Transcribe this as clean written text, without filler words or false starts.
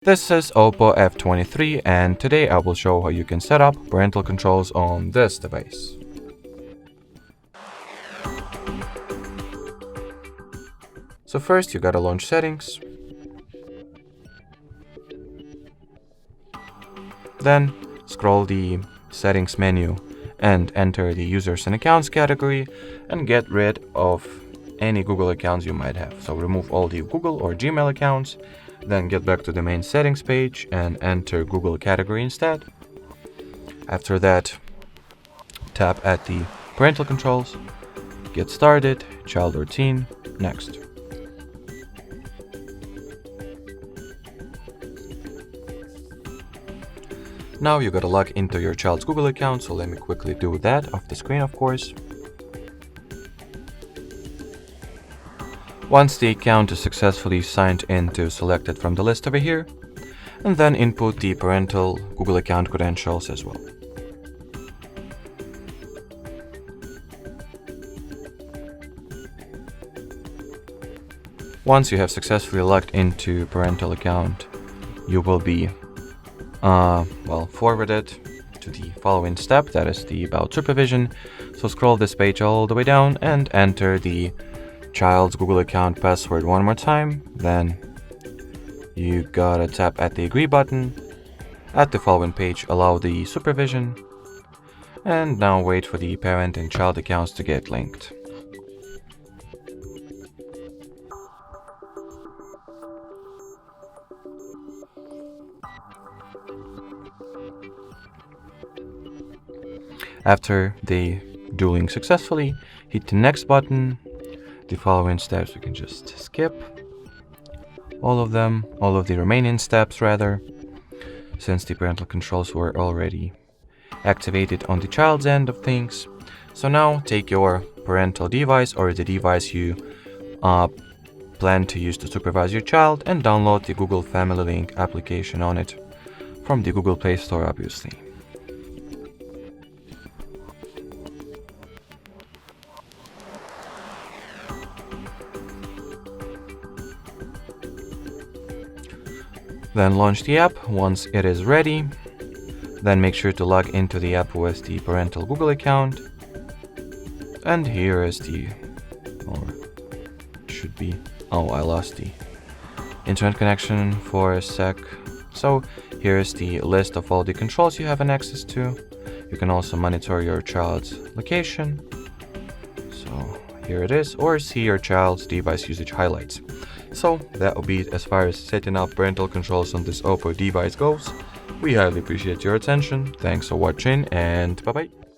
This is OPPO F23 and today I will show how you can set up parental controls on this device. So first you gotta launch settings. Then scroll the settings menu and enter the users and accounts category and get rid of any Google accounts you might have. So remove all the Google or Gmail accounts. Then get back to the main settings page and enter Google category instead. After that, tap at the parental controls, get started, child routine, next. Now you gotta log into your child's Google account, so let me quickly do that off the screen, of course. Once the account is successfully signed in, select it from the list over here, and then input the parental Google account credentials as well. Once you have successfully logged into parental account, you will be forwarded to the following step, that is the About Supervision. So scroll this page all the way down and enter the child's Google account password one more time. Then you gotta tap at the agree button. At the following page, allow the supervision, and now wait for the parent and child accounts to get linked. After they do link successfully, hit the next button. The following steps we can just skip all of them, all of the remaining steps rather, since the parental controls were already activated on the child's end of things. So now take your parental device or the device you plan to use to supervise your child and download the Google Family Link application on it from the Google Play Store, obviously. Then launch the app once it is ready. Then make sure to log into the app with the parental Google account. And here is I lost the internet connection for a sec. So here is the list of all the controls you have access to. You can also monitor your child's location. So here it is, or see your child's device usage highlights. So that will be it as far as setting up parental controls on this OPPO device goes. We highly appreciate your attention. Thanks for watching and bye bye.